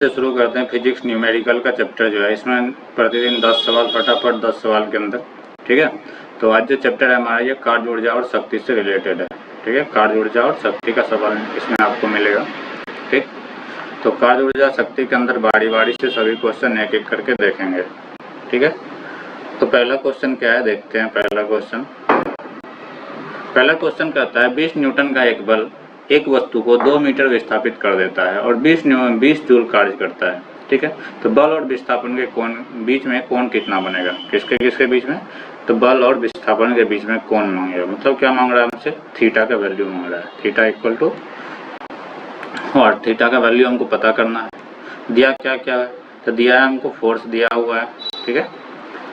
से शुरू करते हैं फिजिक्स न्यूमेरिकल का चैप्टर जो है, इसमें प्रतिदिन 10 सवाल फटाफट 10 सवाल के अंदर। ठीक है, तो आज जो चैप्टर है हमारा ये कार्य ऊर्जा और शक्ति से रिलेटेड है। ठीक है, कार्य ऊर्जा और शक्ति का सवाल इसमें आपको मिलेगा। ठीक, तो कार्य ऊर्जा शक्ति के अंदर बारी बारी से सभी क्वेश्चन एक एक करके देखेंगे। ठीक है, तो पहला क्वेश्चन क्या है देखते हैं। पहला क्वेश्चन कहता है 20 न्यूटन का एक बल एक वस्तु को 2 मीटर विस्थापित कर देता है और 20 जूल कार्य करता है। ठीक है, तो बल और विस्थापन के कोण बीच में कोण कितना बनेगा? किसके बीच में? तो बल और विस्थापन के बीच में कोण मांगेगा। मतलब क्या मांग रहा है हमसे? थीटा का वैल्यू मांग रहा है। थीटा इक्वल टू, और थीटा का वैल्यू हमको पता करना है। दिया क्या क्या है? तो दिया है हमको फोर्स दिया हुआ है। ठीक है,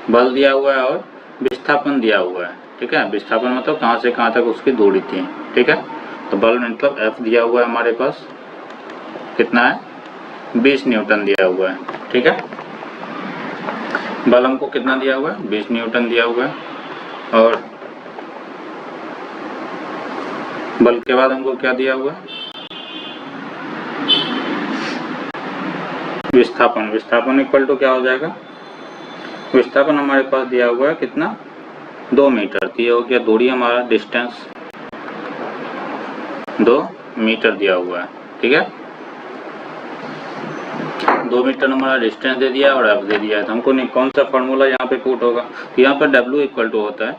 बल दिया हुआ है और विस्थापन दिया हुआ है। ठीक है, विस्थापन मतलब कहाँ से कहाँ तक उसकी दूरी थी। ठीक है, तो बल मतलब F दिया हुआ है हमारे पास, कितना है? 20 न्यूटन दिया हुआ है। ठीक है, बल हमको कितना दिया हुआ है? 20 न्यूटन दिया हुआ है। और बल के बाद हमको क्या दिया हुआ है? विस्थापन। विस्थापन इक्वल टू क्या हो जाएगा? विस्थापन हमारे पास दिया हुआ है कितना? 2 मीटर। ये हो गया दूरी, हमारा डिस्टेंस 2 मीटर दिया हुआ है। ठीक है, 2 मीटर हमारा डिस्टेंस दे दिया और F दे दिया है। तो हमको नहीं कौन सा फॉर्मूला यहाँ पे पुट होगा? तो यहाँ पर W इक्वल टू होता है,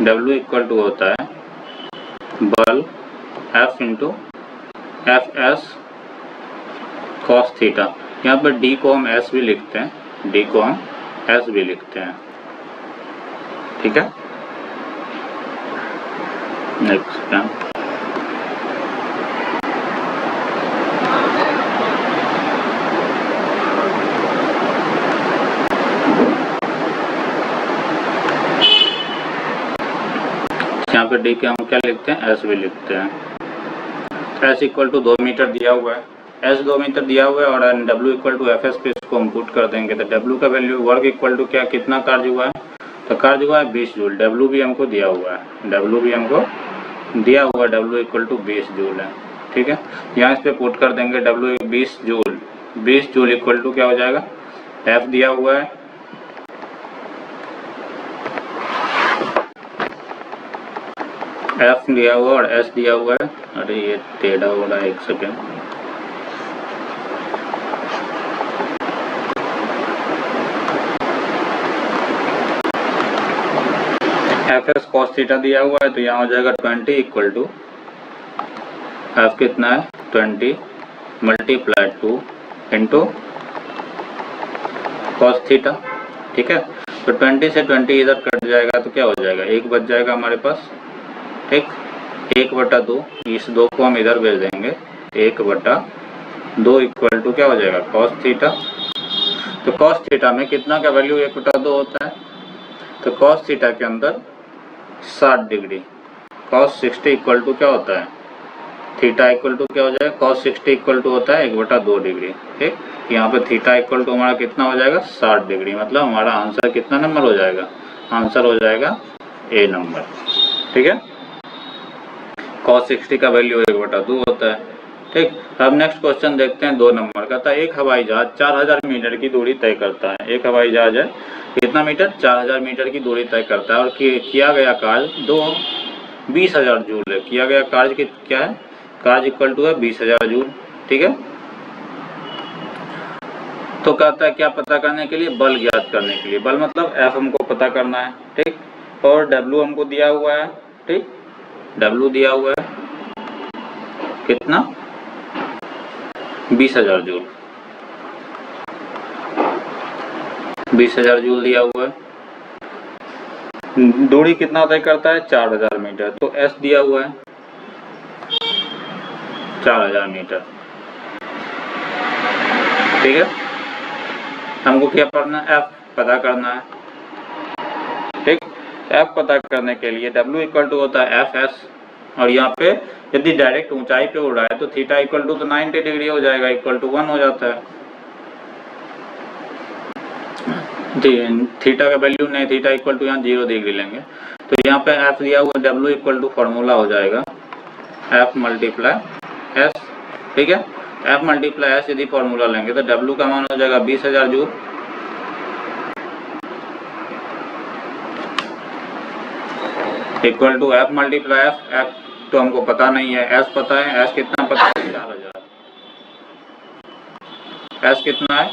W इक्वल टू होता है बल F into F S cos theta. यहाँ पर D को हम S भी लिखते हैं, D को हम S भी लिखते हैं। ठीक है, नेक्स्ट यहाँ पे डी के हम क्या लिखते हैं? एस भी लिखते हैं। एस इक्वल टू 2 मीटर दिया हुआ है, एस 2 मीटर दिया हुआ है और W equal to F S पे इसको हम पुट कर देंगे। तो डब्ल्यू का वैल्यू वर्क इक्वल टू क्या, कितना कार्य हुआ है? तो कार्य हुआ है 20 जूल। डब्ल्यू भी हमको दिया हुआ है, डब्ल्यू भी हमको दिया हुआ है, डब्ल्यू इक्वल टू 20 जूल है। ठीक है, यहाँ इस पे पुट कर देंगे W 20 joule. 20 joule equal to क्या हो जाएगा? एफ दिया हुआ है, एफ दिया हुआ और एस दिया हुआ है। अरे ये टेढ़ा हो रहा है, एक second. F S cos theta दिया हुआ है, तो यहाँ हो जाएगा 20 इक्वल टू एफ कितना है? 20 मल्टीप्लाई 2 इंटू कॉस थीटा। ठीक है, तो 20 से 20 इधर कट जाएगा तो क्या हो जाएगा? 1 बच जाएगा हमारे पास। ठीक, 1/2, इस 2 को हम इधर भेज देंगे। 1/2 इक्वल टू क्या हो जाएगा? Cos theta. तो कॉस थीटा में कितना का वैल्यू 1/2 होता है? तो कॉस थीटा के अंदर 60 डिग्री। कॉस 60 इक्वल टू क्या होता है? थीटा इक्वल टू क्या हो जाएगा? कॉस 60 इक्वल टू होता है 1/2 डिग्री। ठीक, यहाँ पे थीटा इक्वल टू हमारा कितना हो जाएगा? 60 डिग्री। मतलब हमारा आंसर कितना नंबर हो जाएगा? आंसर हो जाएगा ए नंबर। ठीक है, cos 60 का वैल्यू 1/2 होता है। ठीक, अब नेक्स्ट क्वेश्चन देखते हैं 2 नंबर का। था एक हवाई जहाज 4000 मीटर की दूरी तय करता है। एक हवाई जहाज है कितना मीटर? 4000 मीटर की दूरी तय करता है और किया गया कार्य 20,000 जूल है। किया गया कार्य क्या है? कार्य इक्वल टू है 20,000 जूल। ठीक है, तो कहता है क्या पता करने के लिए? बल ज्ञात करने के लिए। बल मतलब F हमको पता करना है। ठीक, और W हमको दिया हुआ है। ठीक, W दिया हुआ है कितना? 20,000 जूल। 20,000 जूल दिया हुआ है। दूरी कितना तय करता है? 4000 मीटर। तो S दिया हुआ है 4000 मीटर। ठीक है, हमको क्या करना है? F पता करना है। ठीक, F पता करने के लिए W इक्वल टू होता है एफ एस, और यहाँ पे यदि डायरेक्ट ऊंचाई पे उड़ रहा है तो थीटा इक्वल टू तो 90 डिग्री हो जाएगा, इक्वल टू 1 हो जाता है। थीटा का वैल्यू नहीं, थीटा इक्वल टू यहाँ 0 डिग्री लेंगे। तो यहाँ पे F दिया हुआ W इक्वल टू फॉर्मूला हो जाएगा F मल्टीप्लाई S। ठीक है, F मल्टीप्लाई एस यदि फॉर्मूला लेंगे तो W का मान हो जाएगा 20,000 joule, equal to F multiply F। F तो हमको पता नहीं है, S पता है। S कितना पता है? 4000। S कितना है?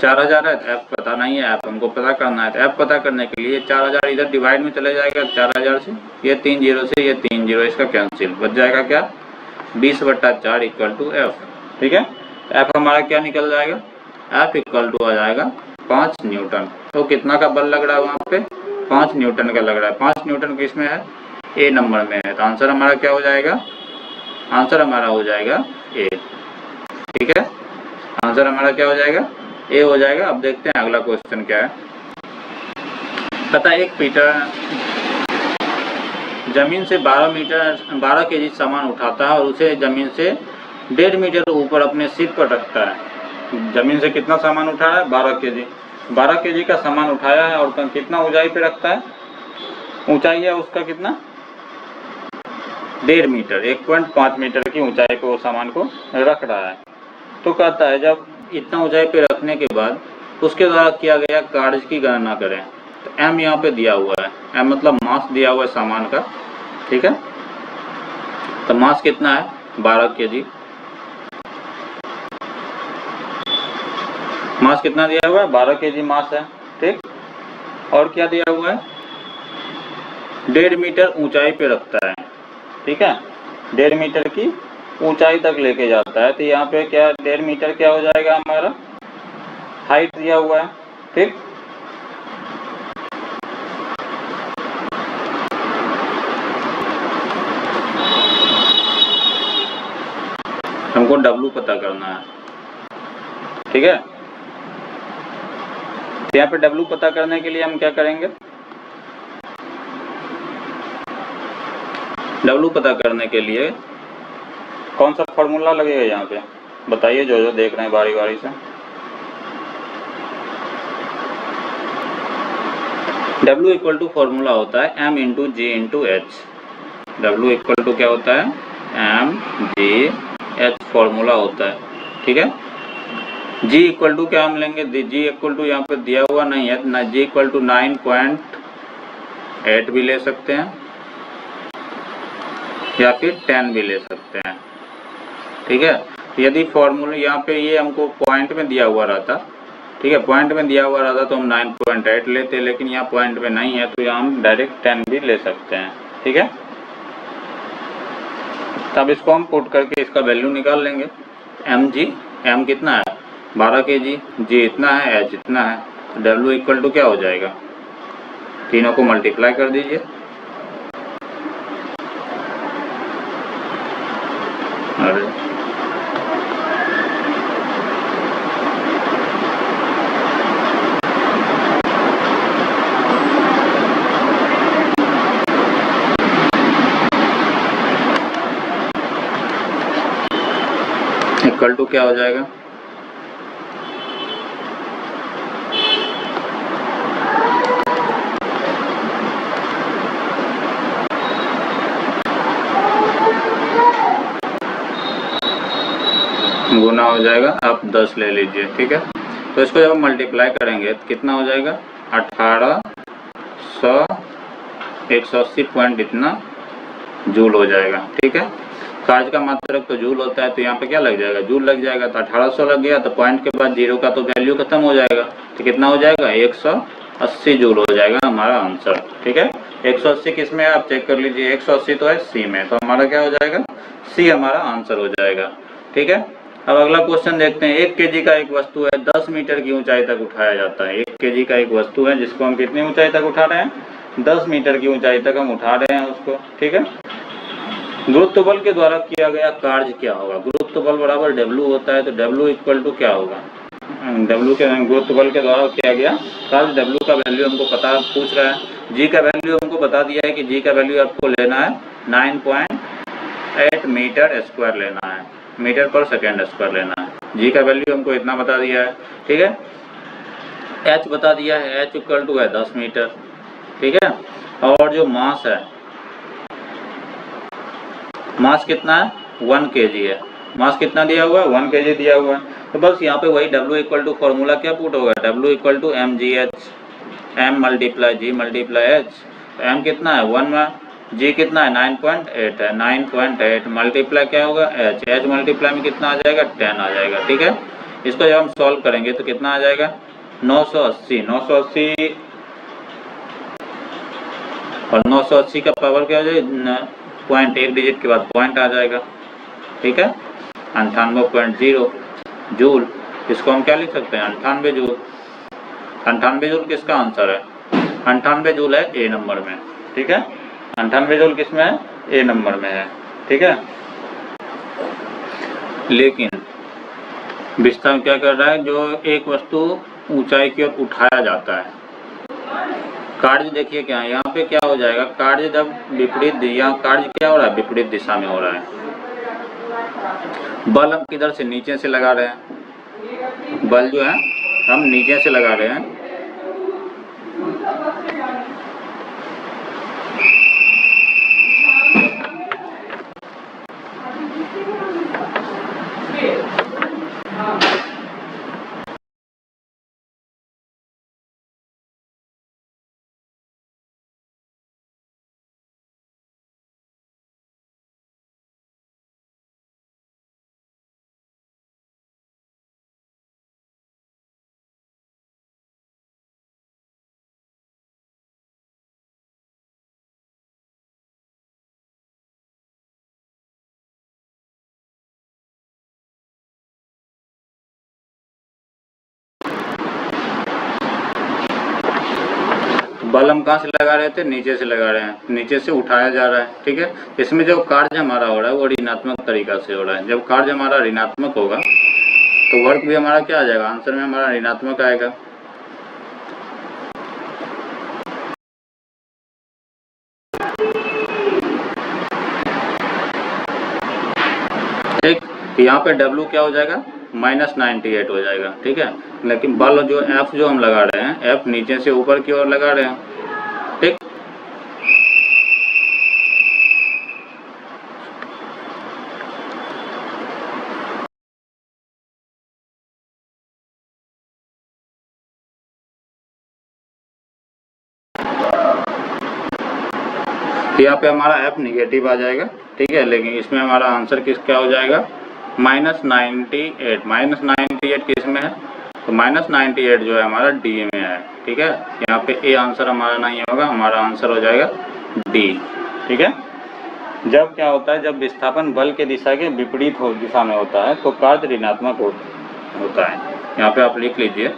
4000 है। F पता नहीं है, F हमको पता करना है। तो F पता करने के लिए 4000 इधर डिवाइड में चले जाएगा 4000 से, ये 3 जीरो से ये 3 जीरो, इसका कैंसिल, बच जाएगा क्या? 20/4 इक्वल टू F। ठीक है, F हमारा क्या निकल जाएगा? F इक्वल टू आ जाएगा 5 न्यूटन। तो कितना का बल लग रहा है वहाँ पे? 5 न्यूटन का लग रहा है। 5 न्यूटन किस में है? ए नंबर में है। तो आंसर हमारा क्या हो जाएगा? आंसर हमारा हो जाएगा ए। ठीक है, आंसर हमारा क्या हो जाएगा? ए हो जाएगा। अब देखते हैं अगला क्वेश्चन क्या है। पता एक पीटर जमीन से 12 केजी सामान उठाता है और उसे जमीन से 1.5 मीटर ऊपर अपने सिर पर रखता है। जमीन से कितना सामान उठा है? 12 केजी। 12 केजी का सामान उठाया है और कितना ऊंचाई पे रखता है? ऊंचाई है उसका कितना? 1.5 मीटर, 1.5 मीटर की ऊंचाई पे वो सामान को रख रहा है। तो कहता है जब इतना ऊंचाई पे रखने के बाद उसके द्वारा किया गया कार्य की गणना करें। तो M यहाँ पे दिया हुआ है, M मतलब मास दिया हुआ है सामान का। ठीक है, तो मास कितना है? 12 केजी। मास कितना दिया हुआ है? 12 केजी मास है। ठीक, और क्या दिया हुआ है? 1.5 मीटर ऊंचाई पे रखता है। ठीक है, 1.5 मीटर की ऊंचाई तक लेके जाता है। तो यहाँ पे क्या 1.5 मीटर क्या हो जाएगा? हमारा हाइट दिया हुआ है। ठीक, हमको W पता करना है। ठीक है, तो यहाँ पे W पता करने के लिए हम क्या करेंगे? W पता करने के लिए कौन सा फॉर्मूला लगेगा यहाँ पे? बताइए, जो देख रहे हैं बारी बारी से। W इक्वल टू फॉर्मूला होता है M into G into H। W equal to क्या होता है? M G H फॉर्मूला होता है। ठीक है, G इक्वल टू क्या हम लेंगे? G इक्वल टू यहाँ पे दिया हुआ नहीं है ना। G इक्वल टू 9.8 भी ले सकते हैं या फिर 10 भी ले सकते हैं। ठीक है, यदि फॉर्मूला यहाँ पे ये हमको पॉइंट में दिया हुआ रहता, ठीक है, पॉइंट में दिया हुआ रहता तो हम 9.8 लेते, लेकिन यहाँ पॉइंट में नहीं है तो यहाँ हम डायरेक्ट 10 भी ले सकते हैं। ठीक है, तब इसको हम पुट करके इसका वैल्यू निकाल लेंगे। M कितना है? 12 केजी, G इतना है, H इतना है। तो W इक्वल टू क्या हो जाएगा? तीनों को मल्टीप्लाई कर दीजिए। इक्वल टू क्या हो जाएगा? गुना हो जाएगा। आप 10 ले लीजिए। ठीक है, तो इसको जब हम मल्टीप्लाई करेंगे तो कितना हो जाएगा? 1800 180 पॉइंट इतना जूल हो जाएगा। ठीक है, कार्य का मात्रक तो जूल होता है, तो यहाँ पे क्या लग जाएगा? जूल लग जाएगा। तो 1800 लग गया, तो पॉइंट के बाद जीरो का तो वैल्यू खत्म हो जाएगा। तो कितना हो जाएगा? 180 जूल हो जाएगा हमारा आंसर। ठीक है, 180 किस में है आप चेक कर लीजिए। 180 तो है सी में, तो हमारा क्या हो जाएगा? सी हमारा आंसर हो जाएगा। ठीक है, अब अगला क्वेश्चन देखते हैं। 1 केजी का एक वस्तु है, 10 मीटर की ऊंचाई तक उठाया जाता है। 1 केजी का एक वस्तु है जिसको हम कितनी ऊंचाई तक उठा रहे हैं? 10 मीटर की ऊंचाई तक हम उठा रहे हैं उसको। ठीक है, गुरुत्व बल के द्वारा किया गया कार्य क्या होगा? गुरुत्व बल बराबर W होता है, तो W इक्वल टू क्या होगा? W के गुरुत्व बल के द्वारा किया गया कार्य, W का वैल्यू हमको पता पूछ रहा है। G का वैल्यू हमको बता दिया है कि G का वैल्यू आपको लेना है 9.8 मीटर स्क्वायर लेना है, मीटर पर सेकेंड स्क्वायर लेना है। G का वैल्यू हमको इतना बता दिया है। ठीक है, H बता दिया है, H इक्वल टू है 10 मीटर। ठीक है, और जो मास है, मास कितना है? 1 केजी है। मास कितना दिया हुआ है 1 kg दिया हुआ है। तो बस यहाँ पे वही W इक्वल टू फॉर्मूला क्या पुट होगा, W equal to mgh, m multiply g multiply h। तो m कितना है 1 में, g कितना है 9.8 है, 9.8 मल्टीप्लाई क्या होगा h, h मल्टीप्लाई में कितना आ जाएगा 10 आ जाएगा। ठीक है, इसको जब हम सॉल्व करेंगे तो कितना आ जाएगा 980, 980 और 980 का पावर क्या हो जाएगा पॉइंट, एक डिजिट के बाद पॉइंट आ जाएगा। ठीक है, 98.0 जूल, इसको हम क्या लिख सकते हैं 98 जूल। 98 जूल किसका आंसर है, 98 जूल है ए नंबर में। ठीक है, 98 जूल किस में है, ए नंबर में है। ठीक है, लेकिन विस्तार क्या कर रहा है, जो एक वस्तु ऊंचाई की ओर उठाया जाता है, कार्य देखिए क्या है यहाँ पे क्या हो जाएगा, कार्य जब विपरीत, यहाँ कार्य क्या हो रहा है विपरीत दिशा में हो रहा है। बल हम किधर से, नीचे से लगा रहे हैं, बल जो है हम नीचे से लगा रहे हैं। बल हम कहाँ से लगा रहे थे, नीचे से लगा रहे हैं, नीचे से उठाया जा रहा है। ठीक है, इसमें जो कार्य हमारा हो रहा है वो ऋणात्मक तरीका से हो रहा है। जब कार्य हमारा ऋणात्मक होगा तो वर्क भी हमारा क्या आ जाएगा, आंसर में हमारा ऋणात्मक आएगा। ठीक, यहाँ पे W क्या हो जाएगा -98 हो जाएगा। ठीक है, लेकिन बल जो F जो हम लगा रहे हैं, F नीचे से ऊपर की ओर लगा रहे हैं। ठीक, यहाँ पे हमारा F निगेटिव आ जाएगा। ठीक है, लेकिन इसमें हमारा आंसर किस क्या हो जाएगा -98, -98 किस में है, तो -98 जो है हमारा डी में है। ठीक है, यहाँ पे ए आंसर हमारा नहीं होगा, हमारा आंसर हो जाएगा डी। ठीक है, जब क्या होता है, जब विस्थापन बल के दिशा के विपरीत दिशा में होता है तो कार्य ऋणात्मक होता है। यहाँ पे आप लिख लीजिए,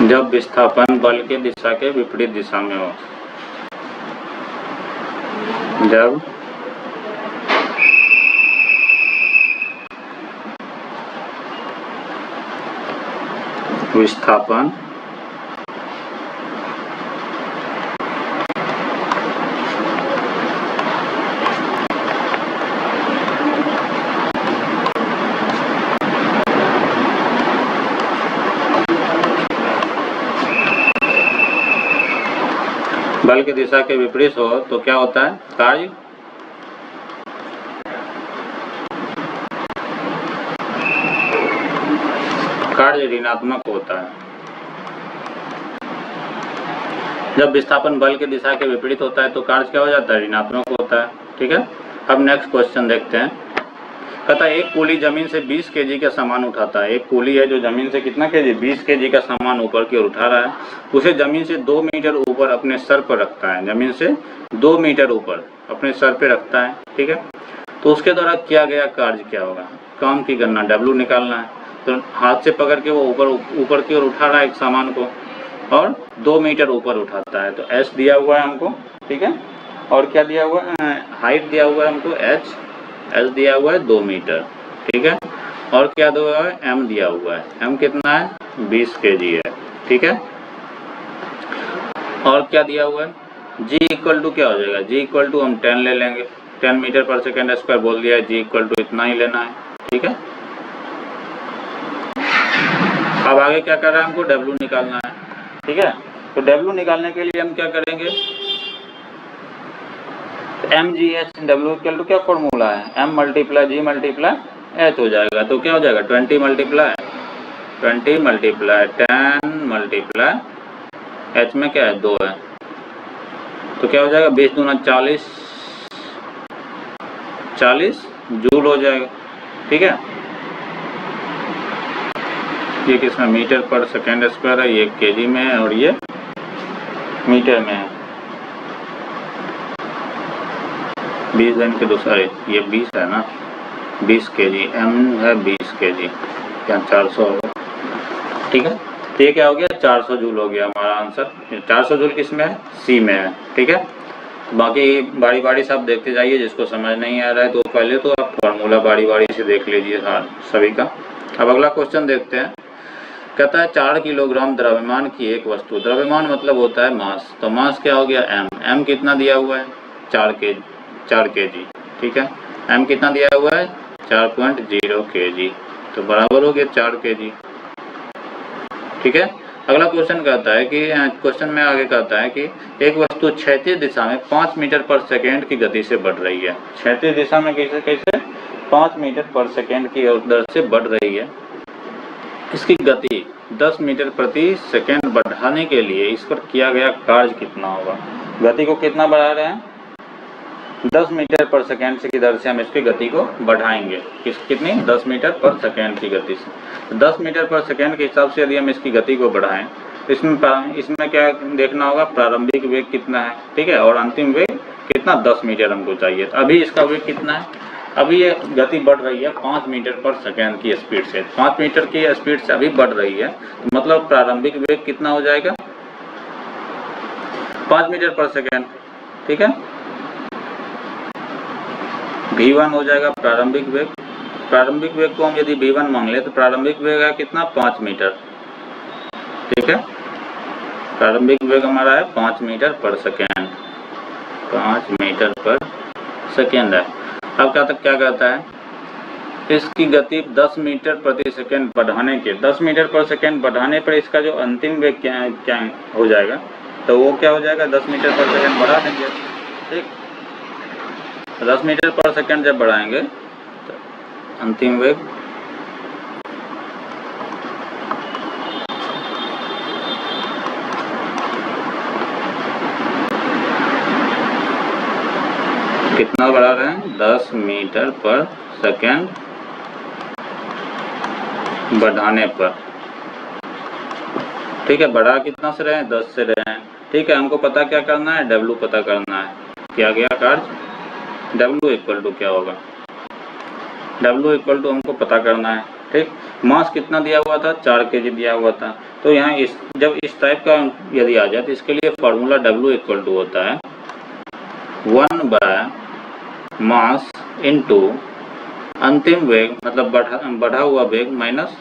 जब विस्थापन बल के दिशा के विपरीत दिशा में हो, जब विस्थापन बल की दिशा के विपरीत हो तो क्या होता है, कार्य ऋणात्मक होता है। जब विस्थापन बल की दिशा के विपरीत होता है तो कार्य क्या हो जाता है, ऋणात्मक होता है। ठीक है, अब नेक्स्ट क्वेश्चन देखते हैं। कहता है एक कूली जमीन से 20 kg का सामान उठाता है। एक कूली है जो जमीन से कितना kg, 20 kg का सामान ऊपर की ओर उठा रहा है। उसे जमीन से 2 मीटर ऊपर अपने सर पर रखता है, जमीन से 2 मीटर ऊपर अपने सर पे रखता है। ठीक है, तो उसके द्वारा किया गया कार्य क्या होगा, काम की गणना W निकालना है। तो हाथ से पकड़ के वो ऊपर की ओर उठा रहा है एक सामान को और 2 मीटर ऊपर उठाता है। तो S दिया हुआ है हमको। ठीक है, और क्या दिया हुआ है, हाइट दिया हुआ है हमको H दिया हुआ है 2 मीटर। ठीक है, और क्या दिया हुआ है, M दिया हुआ है। M कितना है 20 kg है। ठीक है, और क्या दिया हुआ है, G इक्वल टू क्या हो जाएगा, G इक्वल टू हम 10 ले लेंगे, 10 मीटर पर सेकेंड स्क्वायर बोल दिया है, G इक्वल टू इतना ही लेना है। ठीक है, अब आगे क्या कर रहा है, हमको W निकालना है। ठीक है, तो W निकालने के लिए हम क्या करेंगे, mgh W इक्वल टू क्या फॉर्मूला है, m multiply g multiply h हो जाएगा। तो क्या हो जाएगा 20 मल्टीप्लाई 10 मल्टीप्लाई h में क्या है 2 है, तो क्या हो जाएगा 20 दूना 40 जूल हो जाएगा। ठीक है, ये किसमें मीटर पर सेकेंड स्क्वायर है, ये केजी में है और ये मीटर में है। 20 दिन के दूसरा ये 20 है ना, 20 केजी, m है 20 केजी, क्या 400 होगा। ठीक है, तो ये क्या हो गया 400 जूल हो गया हमारा आंसर। 400 जूल किस में है, सी में है। ठीक है, बाकी बारी बारी से आप देखते जाइए, जिसको समझ नहीं आ रहा है तो पहले तो आप फॉर्मूला बारी बारी से देख लीजिए सभी का। अब अगला क्वेश्चन देखते हैं। कहता है 4 किलोग्राम द्रव्यमान की एक वस्तु, द्रव्यमान मतलब होता है मास, तो मास क्या हो गया m कितना दिया हुआ है 4 केजी। ठीक है, m कितना दिया हुआ है 4.0 केजी, तो बराबर हो गया 4 केजी। ठीक है, अगला क्वेश्चन कहता है कि क्वेश्चन में आगे कहता है कि एक वस्तु क्षैतिज दिशा में 5 मीटर पर सेकेंड की गति से बढ़ रही है। क्षैतिज दिशा में कैसे 5 मीटर पर सेकेंड की दर से बढ़ रही है। इसकी गति 10 मीटर प्रति सेकेंड बढ़ाने के लिए इस पर किया गया कार्य कितना होगा। गति को कितना बढ़ा रहे हैं 10 मीटर पर सेकेंड की दर से हम इसकी गति को बढ़ाएंगे। कितनी 10 मीटर पर सेकेंड की गति से। तो 10 मीटर पर सेकेंड के हिसाब से यदि हम इसकी गति को बढ़ाएं तो इसमें क्या देखना होगा, प्रारंभिक वेग कितना है। ठीक है, और अंतिम वेग कितना 10 मीटर हमको चाहिए। तो अभी इसका वेग कितना है, अभी ये गति बढ़ रही है 5 मीटर पर सेकेंड की स्पीड से, 5 मीटर की स्पीड से अभी बढ़ रही है, तो मतलब प्रारंभिक वेग कितना हो जाएगा 5 मीटर पर सेकेंड। ठीक है, v1 हो जाएगा प्रारंभिक वेग। प्रारंभिक वेग को हम यदि v1 मान ले तो प्रारंभिक वेग है कितना 5 मीटर। ठीक है, प्रारंभिक वेग हमारा है 5 मीटर पर सेकेंड, 5 मीटर पर सेकेंड है। अब क्या कहता है, इसकी गति 10 मीटर प्रति सेकेंड बढ़ाने के 10 मीटर पर सेकेंड बढ़ाने पर इसका जो अंतिम वेग क्या हो जाएगा, तो वो क्या हो जाएगा 10 मीटर पर सेकेंड बढ़ा देंगे। ठीक, 10 मीटर पर सेकेंड जब बढ़ाएंगे तो अंतिम वेग कितना बढ़ा रहे हैं 10 मीटर पर सेकेंड बढ़ाने पर। ठीक है, बढ़ा कितना से रहे हैं 10 से रहे हैं। ठीक है, हमको पता क्या करना है, W पता करना है। किया गया कार्य W इक्वल टू क्या होगा, W इक्वल टू हमको पता करना है। ठीक, मास कितना दिया हुआ था 4 केजी दिया हुआ था, तो यहाँ जब इस टाइप का यदि आ जाए तो इसके लिए फॉर्मूला W इक्वल टू होता है 1 बाय मास इनटू अंतिम वेग मतलब बढ़ा हुआ वेग माइनस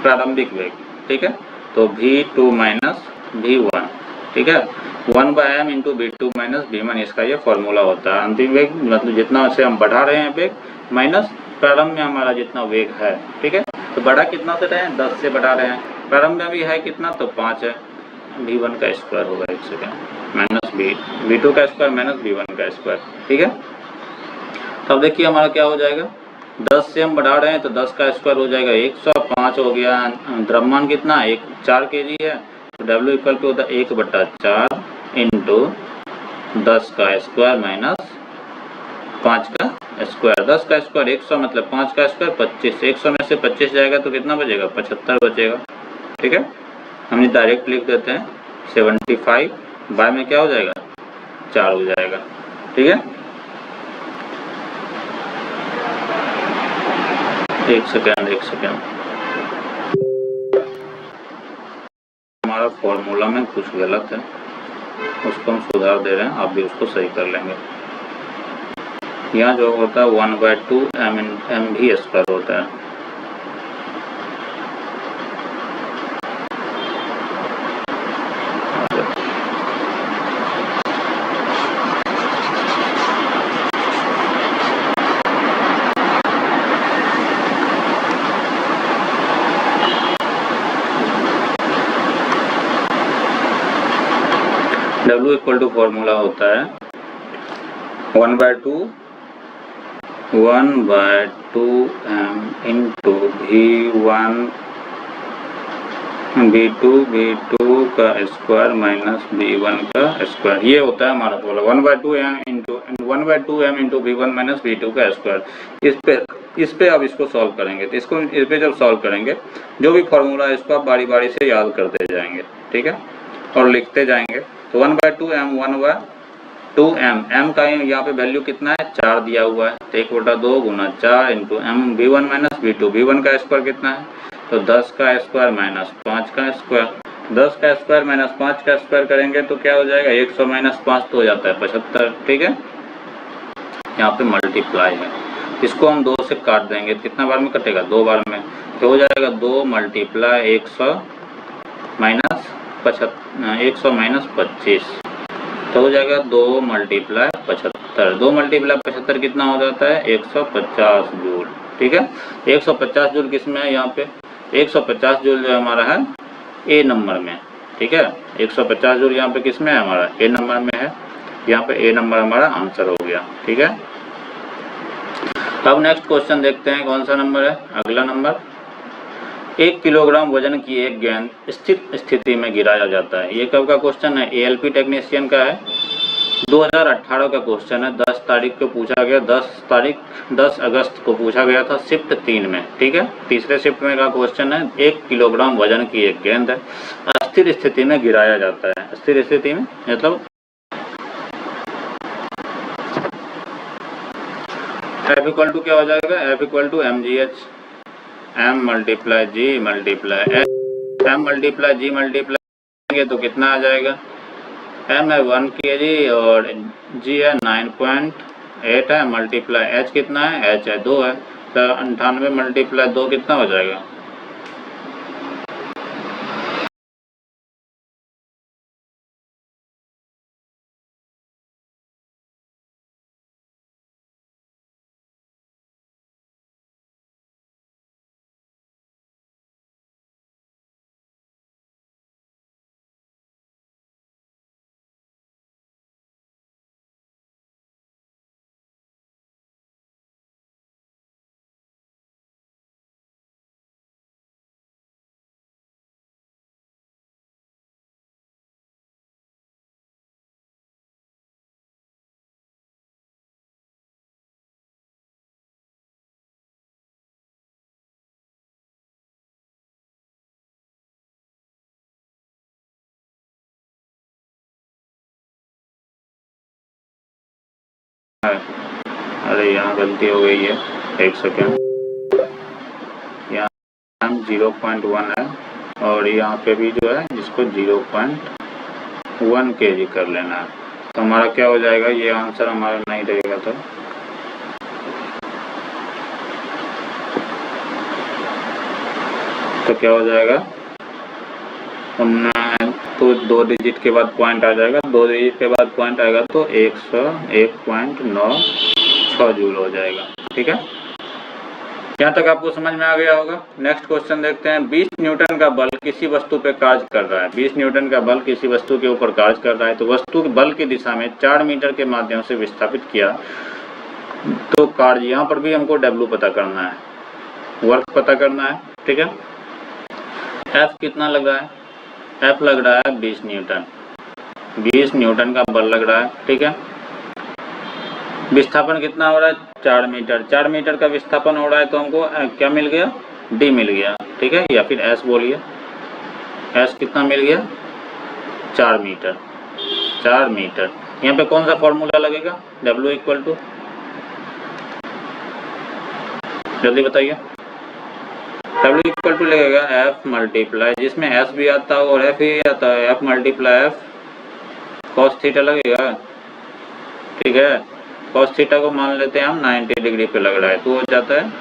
प्रारंभिक वेग। ठीक है, तो v2 माइनस v1। ठीक है, 1 bye m into v2 minus v1 इसका ये फॉर्मूला होता है। अंतिम वेग मतलब जितना से हम बढ़ा रहे हैं वेग माइनस प्रारंभ में हमारा जितना वेग है। ठीक है, तो बढ़ा कितना से रहे हैं 10 से बढ़ा रहे हैं, प्रारंभ में भी है कितना तो 5 है, v1 का स्क्वायर होगा 1 सेकेंड माइनस v2 का स्क्वायर माइनस v1 का स्क्वायर। ठीक है, तब देखिए हमारा क्या हो जाएगा, 10 से हम बढ़ा रहे हैं तो 10 का स्क्वायर हो जाएगा 105 हो गया। द्रव्यमान कितना 4 केजी है, तो W इक्वल टू होता है 1/4 इंटू 10 का स्क्वायर माइनस 5 का स्क्वायर। 10 का स्क्वायर 100 मतलब 5 का स्क्वायर 25, 100 में से 25 जाएगा तो कितना बचेगा 75 बचेगा। ठीक है, हम डायरेक्ट लिख देते हैं 75 बाय में क्या हो जाएगा 4 हो जाएगा। ठीक है, एक सेकेंड हमारा फॉर्मूला में कुछ गलत है, उसको हम सुधार दे रहे हैं, आप भी उसको सही कर लेंगे। यहाँ जो होता है 1/2 m भी स्क्वायर होता है। W इक्वल टू फॉर्मूला होता है 1/2 1/2m इंटू V2 का स्क्वायर माइनस V1 का स्क्वायर। ये होता है हमारा formula 1/2m into V1 minus V2 का स्क्वायर। इस पे अब इसको सॉल्व करेंगे, तो इस पे जब सॉल्व करेंगे जो भी फॉर्मूला है इसको आप बारी बारी से याद करते जाएंगे, ठीक है, और लिखते जाएंगे। तो 1/2m m का यहाँ पे वैल्यू कितना है 4 दिया हुआ है, तो 1/2 गुना 4 into m V1 minus V1 का स्क्वायर कितना है, तो 10 का स्क्वायर माइनस 5 का स्क्वायर। 10 का स्क्वायर माइनस 5 का स्क्वायर करेंगे तो क्या हो जाएगा 100 माइनस 5 तो हो जाता है 75, ठीक है। यहाँ पे मल्टीप्लाई है, इसको हम 2 से काट देंगे, कितना बार में कटेगा 2 बार में, तो हो जाएगा 2 मल्टीप्लाई 100 माइनस 25, तो हो जाएगा 2 मल्टीप्लाई 75। 2 मल्टीप्लाई 75 कितना हो जाता है 150 जूल, ठीक है। 150 जूल किस में है, यहाँ पे 150 जूल जो हमारा है ए नंबर में, ठीक है। 150 जूल यहाँ पे किस में है हमारा ए नंबर में है, यहाँ पे ए नंबर हमारा आंसर हो गया, ठीक है। अब नेक्स्ट क्वेश्चन देखते हैं कौन सा नंबर है, अगला नंबर 1 किलोग्राम वजन की एक गेंद स्थिर स्थिति में गिराया जाता है। ये कब का क्वेश्चन है, एएलपी टेक्नीशियन का है, 2018 का क्वेश्चन है। 10 तारीख को पूछा गया, 10 अगस्त को पूछा गया था शिफ्ट 3 में, ठीक है। तीसरे शिफ्ट में का क्वेश्चन है 1 किलोग्राम वजन की एक गेंद है अस्थिर स्थिति में गिराया जाता है। अस्थिर स्थिति में मतलब F इक्वल टू क्या हो जाएगा, F equal to mgh m multiply g multiply m multiply g multiply तो कितना आ जाएगा, m है 1 kg और g है 9.8 है, मल्टीप्लाई h कितना है, h है 2 है, तो 98 मल्टीप्लाई 2 कितना हो जाएगा, अरे यहाँ गलती हो गई है, एक सेकेंड, यहाँ 0.1 है और यहाँ पे भी जो है जिसको 0.1 kg कर लेना है, तो हमारा क्या हो जाएगा, ये आंसर हमारा नहीं रहेगा। तो क्या हो जाएगा, तो 2 डिजिट के बाद पॉइंट आ जाएगा, 2 डिजिट के बाद पॉइंट आएगा तो 101.96 जूल हो जाएगा, ठीक है। यहाँ तक आपको समझ में आ गया होगा। नेक्स्ट क्वेश्चन देखते हैं। 20 न्यूटन का बल किसी वस्तु पे कार्य कर रहा है, 20 न्यूटन का बल किसी वस्तु के ऊपर कार्य कर रहा है, तो वस्तु के बल की दिशा में 4 मीटर के माध्यम से विस्थापित किया, तो कार्य यहाँ पर भी हमको W पता करना है, वर्क पता करना है, ठीक है। F कितना लग रहा है, F लग रहा है 20 न्यूटन, 20 न्यूटन का बल लग रहा है, ठीक है। विस्थापन कितना हो रहा है 4 मीटर, 4 मीटर का विस्थापन हो रहा है, तो हमको क्या मिल गया, D मिल गया, ठीक है, या फिर S बोलिए, S कितना मिल गया 4 मीटर, 4 मीटर। यहाँ पे कौन सा फॉर्मूला लगेगा, W इक्वल टू, जल्दी बताइए, W इक्वल टू लगेगा F मल्टीप्लाई, जिसमें S भी आता है और F ही आता है, F multiply F cos theta लगेगा, ठीक है। cos थीटा को मान लेते हैं हम 90 डिग्री पे लग रहा है, तो हो जाता है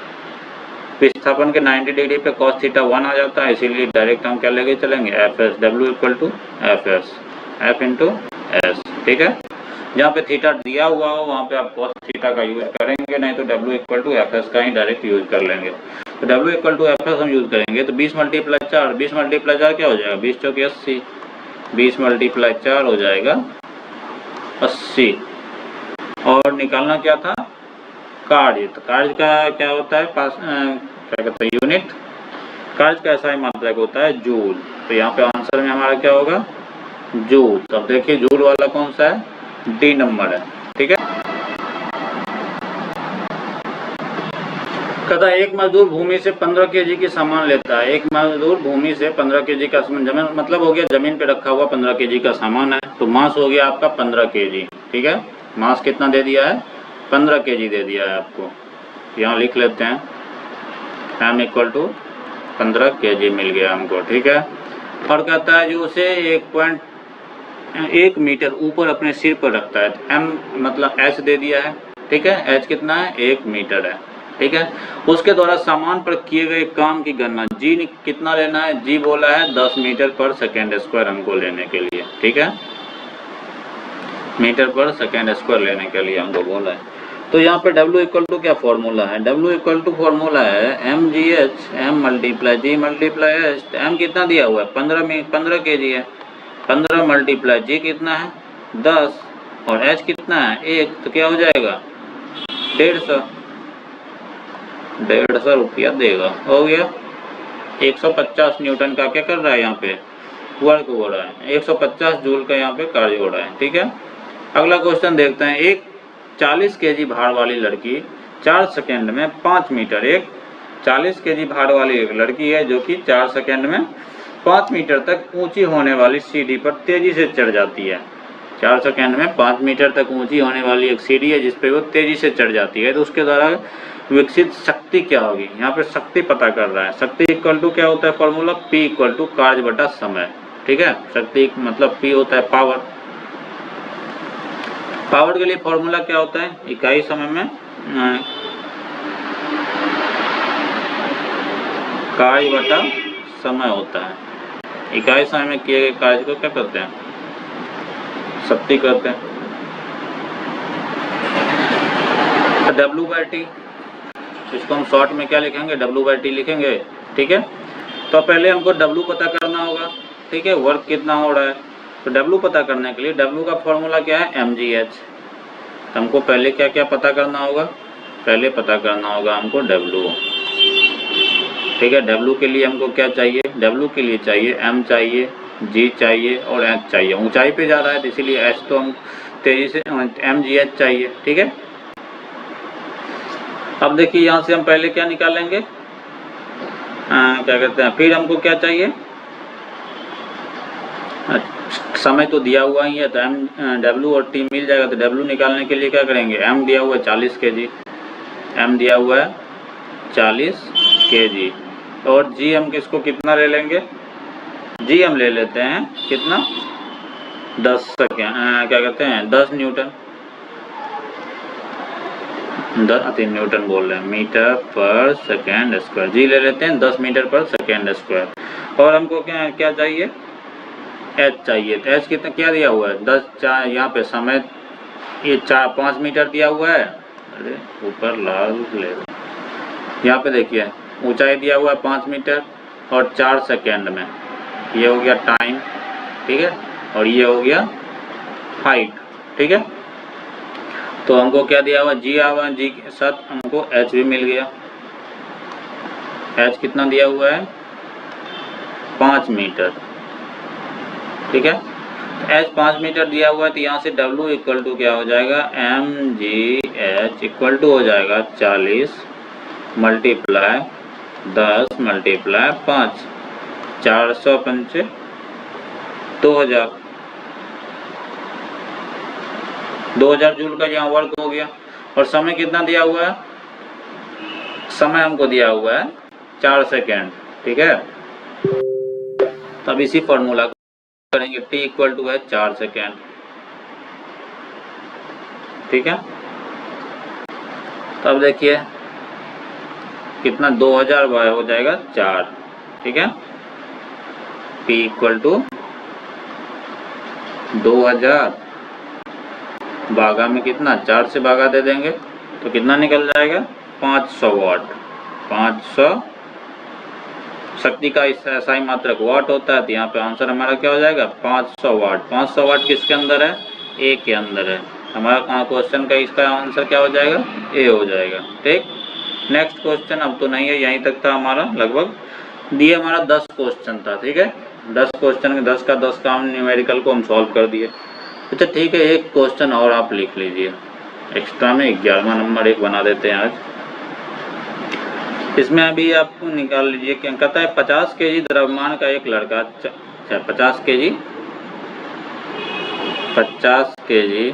विस्थापन के 90 डिग्री पे cos थीटा 1 आ जाता है, इसीलिए डायरेक्ट हम क्या लेके चलेंगे Fs, W equal to Fs, F into S, ठीक है। जहाँ पे थीटा दिया हुआ हो वहाँ पे आप cos थीटा का यूज करेंगे, नहीं तो W इक्वल टू Fs का ही डायरेक्ट यूज कर लेंगे। तो W इक्वल टू Fs हम यूज करेंगे, तो 20 मल्टीप्लाई 4, 20 मल्टीप्लाई 4 क्या हो जाएगा, 20 चौके 80, 20 मल्टीप्लाई 4 हो जाएगा 80। और निकालना क्या था, कार्य। तो कार्य का क्या होता है, क्या कहते हैं, यूनिट। कार्य का ऐसा ही मात्रक होता है जूल। तो यहाँ पे आंसर में हमारा क्या होगा, जूल। तो अब देखिए जूल वाला कौन सा है, डी नंबर है। ठीक है। कहता एक मजदूर भूमि से 15 केजी की सामान लेता है। एक मजदूर भूमि से 15 केजी का सामान, जमीन मतलब हो गया जमीन पे रखा हुआ 15 केजी का सामान है। तो मास हो गया आपका 15 केजी। ठीक है, मास कितना दे दिया है, 15 केजी दे दिया है आपको। यहाँ लिख लेते हैं m इक्वल टू 15 केजी मिल गया हमको। ठीक है। और कहता है जो उसे 1.1 मीटर ऊपर अपने सिर पर रखता है। m मतलब h दे दिया है। ठीक है, h कितना है, 1 मीटर है। ठीक है। उसके द्वारा सामान पर किए गए काम की गणना, जी कितना लेना है, जी बोला है 10 मीटर पर सेकेंड स्क्वायर हमको लेने के लिए। ठीक है, मीटर पर सेकेंड स्क्वायर लेने के लिए हमको बोला है। तो यहाँ पे W इक्वल टू क्या फॉर्मूला है, W इक्वल टू फॉर्मूला है mgh, m मल्टीप्लाई जी मल्टीप्लाई h। m कितना दिया हुआ है, 15 केजी है। 15 मल्टीप्लाई जी कितना है, 10, और h कितना है, 1। तो क्या हो जाएगा, 150 रुपया देगा। हो गया। 150 न्यूटन का क्या कर रहा है, यहाँ पे वर्क हो रहा है। 150 जूल का यहाँ पे कार्य हो रहा है। ठीक है। अगला क्वेश्चन देखते हैं। एक 40 केजी भार वाली लड़की 4 सेकंड में 5 मीटर, एक 40 केजी भार वाली एक लड़की है जो कि 4 सेकंड में 5 मीटर तक ऊंची होने वाली सीढ़ी पर तेजी से चढ़ जाती है। 4 सेकंड में 5 मीटर तक ऊंची होने वाली एक सीढ़ी है जिस पे वो तेजी से चढ़ जाती है। तो उसके द्वारा विकसित शक्ति क्या होगी, यहाँ पे शक्ति पता कर रहा है। शक्ति इक्वल टू क्या होता है फॉर्मूला, P इक्वल टू कार्य बटा समय। ठीक है, शक्ति मतलब P होता है पावर। पावर के लिए फॉर्मूला क्या होता है, इकाई समय में कार्य बटा समय होता है। इकाई समय में किए गए कार्य को क्या करते हैं, शक्ति करते हैं। W/T, इसको हम शॉर्ट में क्या लिखेंगे, W/T लिखेंगे। ठीक है। तो पहले हमको W पता करना होगा। ठीक है, वर्क कितना हो रहा है। तो W पता करने के लिए W का फॉर्मूला क्या है, mgh। हमको पहले क्या क्या पता करना होगा, पहले पता करना होगा हमको W। ठीक है, W के लिए हमको क्या चाहिए, W के लिए चाहिए m चाहिए, g चाहिए और h चाहिए। ऊंचाई पे जा रहा है तो इसीलिए h तो हम तेजी से mgh चाहिए। ठीक है। अब देखिए यहाँ से हम पहले क्या निकालेंगे, क्या कहते हैं, फिर हमको क्या चाहिए, समय तो दिया हुआ ही है तो W और T मिल जाएगा। तो W निकालने के लिए क्या करेंगे, M दिया हुआ है 40 केजी, M दिया हुआ है 40 केजी, और G हम किसको कितना ले लेंगे, G हम ले लेते हैं कितना, 10 सेकेंड, क्या कहते हैं 10 न्यूटन, 10 न्यूटन बोल रहे हैं, मीटर पर सेकेंड स्क्वायर। G ले लेते हैं 10 मीटर पर सेकेंड स्क्वायर। और हमको क्या क्या चाहिए, h चाहिए। तो h कितना क्या दिया हुआ है, 10, 4, यहाँ पे समय ये 5 मीटर दिया हुआ है। अरे ऊपर लाल ले, यहाँ पे देखिए ऊंचाई दिया हुआ है 5 मीटर और 4 सेकेंड में, ये हो गया टाइम। ठीक है, और ये हो गया हाइट। ठीक है। तो हमको क्या दिया हुआ, G आवा, G के साथ हमको h भी मिल गया। h कितना दिया हुआ है, 5 मीटर। ठीक है, h 5 मीटर दिया हुआ है तो यहाँ से W इक्वल टू क्या हो जाएगा, mgh इक्वल टू हो जाएगा 40 मल्टीप्लाई 10 मल्टीप्लाई 5, 405 2000 जूल का यहाँ वर्क हो गया। और समय कितना दिया हुआ है, समय हमको दिया हुआ है 4 सेकेंड। ठीक है, तब इसी फॉर्मूला को करेंगे, T इक्वल टू है 4 सेकेंड। ठीक है, तब देखिए कितना 2000 हो जाएगा 4। ठीक है, P इक्वल टू 2000 भागा में कितना, 4 से भागा दे देंगे तो कितना निकल जाएगा, 500 वाट। 500 शक्ति का SI मात्रक वाट होता है, तो यहाँ पे आंसर हमारा क्या हो जाएगा 500 वाट। 500 वाट किसके अंदर है, ए के अंदर है। हमारा क्वेश्चन का इसका आंसर क्या हो जाएगा, ए हो जाएगा। ठीक, नेक्स्ट क्वेश्चन अब तो नहीं है, यहीं तक था हमारा लगभग। दिए हमारा 10 क्वेश्चन था। ठीक है, 10 क्वेश्चन में 10 का 10 काम न्यूमेरिकल को हम सॉल्व कर दिए। अच्छा ठीक है, एक क्वेश्चन और आप लिख लीजिए एक्स्ट्रा में, 11वां नंबर एक बना देते हैं आज। इसमें अभी आपको निकाल लीजिए, क्या कहता है 50 केजी द्रव्यमान का एक लड़का, अच्छा 50 केजी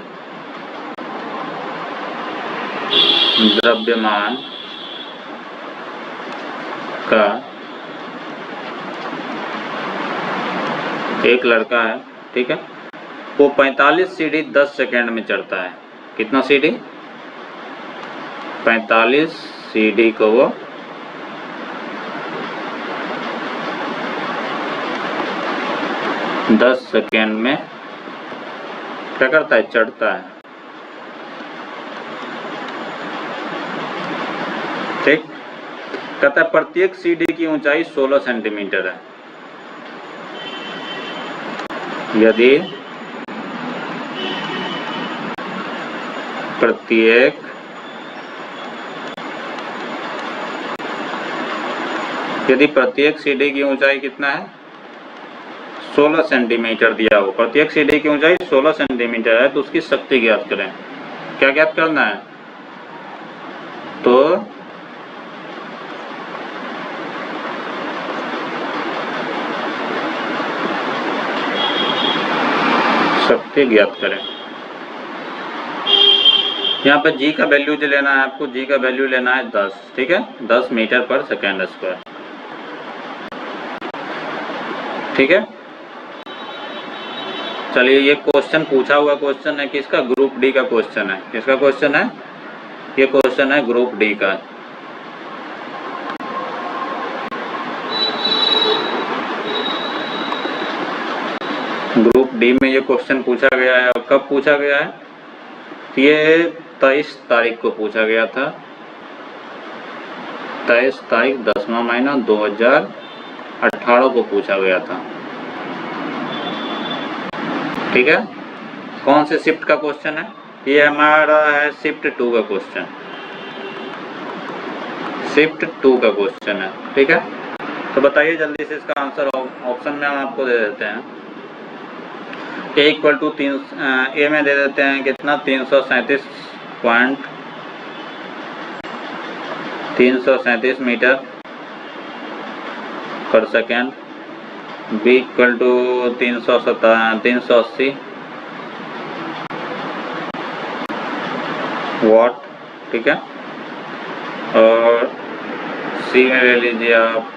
द्रव्यमान का एक लड़का है। ठीक है, वो 45 सीढ़ी 10 सेकेंड में चढ़ता है। कितना सीढ़ी, 45 सीढ़ी को वो 10 सेकेंड में क्या करता है, चढ़ता है। ठीक, कहता है प्रत्येक सीढ़ी की ऊंचाई 16 सेंटीमीटर है। यदि प्रत्येक सीढ़ी की ऊंचाई कितना है, 16 सेंटीमीटर दिया हो, प्रत्येक सीढ़ी की ऊंचाई 16 सेंटीमीटर है, तो उसकी शक्ति ज्ञात करें। क्या ज्ञात करना है, तो शक्ति ज्ञात करें। यहाँ पे जी का वैल्यू जो लेना है आपको, जी का वैल्यू लेना है 10। ठीक है, 10 मीटर पर सेकेंड स्क्वायर। ठीक है, चलिए ये क्वेश्चन पूछा हुआ क्वेश्चन है किसका, ग्रुप डी का क्वेश्चन है। किसका क्वेश्चन है, ये क्वेश्चन है ग्रुप डी का। ग्रुप डी में ये क्वेश्चन पूछा गया है। और कब पूछा गया है, ये 23 तारीख को पूछा गया था। 23 तारीख 10वां महीना 2018 को पूछा गया था। ठीक है, कौन से शिफ्ट का क्वेश्चन है, ये हमारा है शिफ्ट 2 का क्वेश्चन, शिफ्ट 2 का क्वेश्चन है। ठीक है, तो बताइए जल्दी से इसका आंसर। ऑप्शन में हम आपको दे देते हैं, ए इक्वल टू 3, ए में दे देते हैं कितना 337 मीटर पर सेकेंड, बी इक्वल टू 380 वाट। ठीक है, और सी में ले लीजिए आप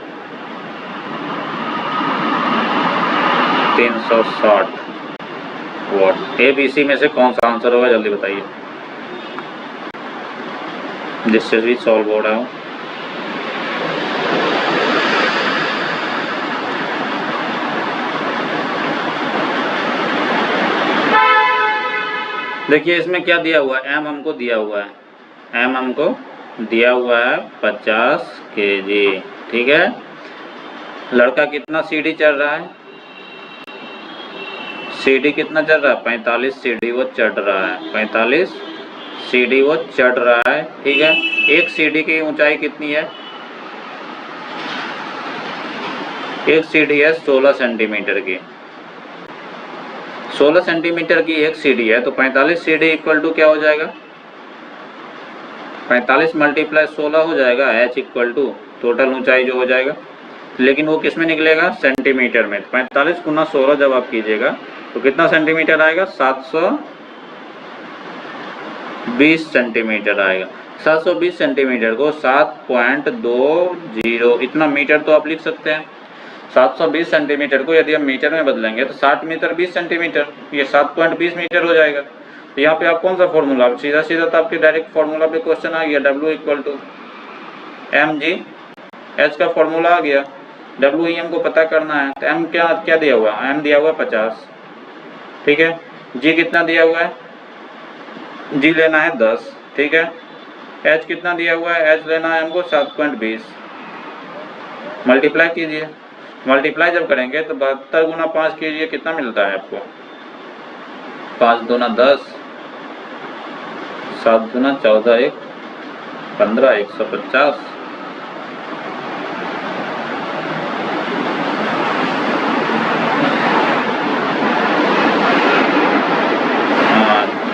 360 वाट। ए बी सी में से कौन सा आंसर होगा, जल्दी बताइए, जिससे भी सॉल्व हो रहा हो। देखिए इसमें क्या दिया हुआ है, एम हमको दिया हुआ है, एम हमको दिया हुआ है 50 केजी। ठीक है, लड़का कितना सीढ़ी चढ़ रहा है, सीढ़ी कितना चढ़ रहा है, 45 सीढ़ी वो चढ़ रहा है, 45 सीढ़ी वो चढ़ रहा है। ठीक है, एक सीढ़ी की ऊंचाई कितनी है, एक सीढ़ी है 16 सेंटीमीटर की, 16 सेंटीमीटर की एक सीढ़ी है, तो 45 सीढ़ी इक्वल टू क्या हो जाएगा, 45 मल्टीप्लाई 16 हो जाएगा, h इक्वल टू टोटल ऊंचाई जो हो जाएगा, लेकिन वो किस में निकलेगा, सेंटीमीटर में। 45 गुना 16 जब आप कीजिएगा तो कितना सेंटीमीटर आएगा, 720 सेंटीमीटर आएगा। 720 सेंटीमीटर को 7.20 इतना मीटर तो आप लिख सकते हैं। 720 सेंटीमीटर को यदि हम मीटर में बदलेंगे तो 60 मीटर 20 सेंटीमीटर, ये 7.20 मीटर हो जाएगा। तो यहाँ पे आप कौन सा फॉर्मूला, सीधा सीधा तो आपके डायरेक्ट फॉर्मूला पे क्वेश्चन आ गया, W equal to mg, h का फॉर्मूला आ गया, W ही हमको पता करना है। तो m क्या दिया हुआ, m दिया हुआ 50। ठीक है, g कितना दिया हुआ है, g लेना है 10। ठीक है, h कितना दिया हुआ है, h लेना है हमको 7.20। मल्टीप्लाई कीजिए, मल्टीप्लाई जब करेंगे तो 72 गुना 5 कीजिए, कितना मिलता है आपको? 5 दूना 10, 7 दूना 14, 1 15, 150।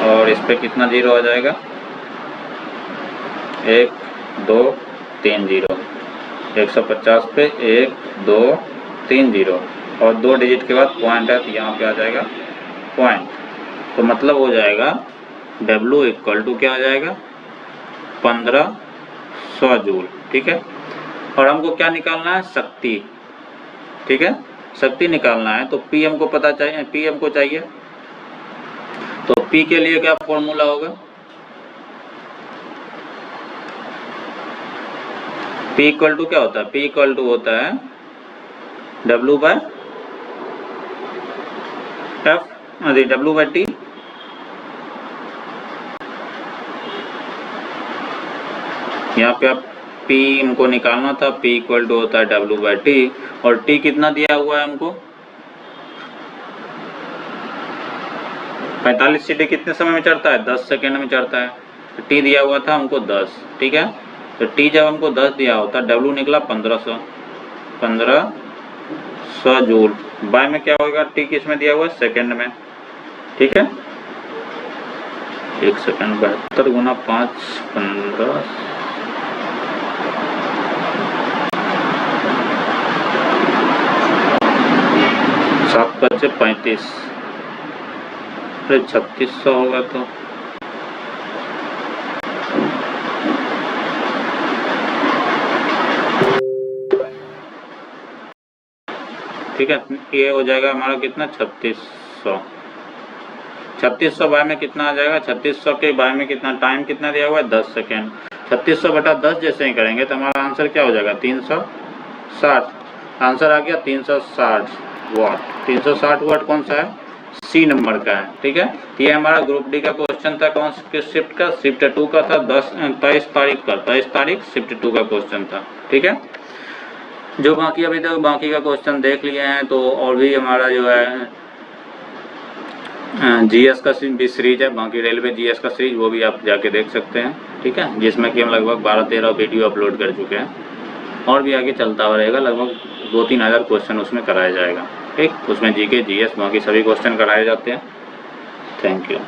और इस पे कितना जीरो आ जाएगा? 1 2 3 जीरो। 150 पे 1 2 3 जीरो और 2 डिजिट के बाद पॉइंट है तो यहाँ पे आ जाएगा पॉइंट। तो मतलब हो जाएगा W इक्वल टू क्या आ जाएगा? 1500 जूल। ठीक है, और हमको क्या निकालना है? शक्ति। ठीक है, शक्ति निकालना है तो P हमको पता चाहिए, P हमको चाहिए। तो P के लिए क्या फॉर्मूला होगा? P इक्वल टू क्या होता है? P इक्वल टू होता है W by F, W by T। यहाँ पे आप P हमको निकालना था, P इक्वल टू होता है W बाय T, और T कितना दिया हुआ है हमको? 45 सीढ़ी कितने समय में चढ़ता है? 10 सेकेंड में चढ़ता है। तो T दिया हुआ था हमको 10। ठीक है, तो T जब हमको 10 दिया होता, W निकला 1500 जूल। बाय में क्या होगा? T किस में दिया हुआ है? सेकेंड में। ठीक है, 1 सेकेंड 72 गुना 5 15, 7 बचे 35, अरे 3600 होगा तो ठीक है, ये हो जाएगा हमारा कितना? 3600। 3600 बाय में कितना आ जाएगा? 3600 के बाय में कितना? टाइम कितना दिया हुआ है? 10 सेकेंड। 3600 बटा 10 जैसे ही करेंगे तो हमारा आंसर क्या हो जाएगा? 360। आंसर आ गया 360 वाट। 360 वाट कौन सा है? सी नंबर का है। ठीक है, ये हमारा ग्रुप डी का क्वेश्चन था। कौन से शिफ्ट का? शिफ्ट 2 का था। 23 तारीख का, 23 तारीख शिफ्ट 2 का क्वेश्चन था। ठीक है, जो बाकी अभी तक बाकी का क्वेश्चन देख लिए हैं तो और भी हमारा जो है जीएस का भी सीरीज है, बाकी रेलवे जीएस का सीरीज, वो भी आप जाके देख सकते हैं। ठीक है, जिसमें कि हम लगभग 12-13 वीडियो अपलोड कर चुके हैं, और भी आगे चलता हुआ रहेगा। लगभग 2-3 हज़ार क्वेश्चन उसमें कराया जाएगा। ठीक, उसमें जीके जीएस बाकी सभी क्वेश्चन कराए जाते हैं। Thank you.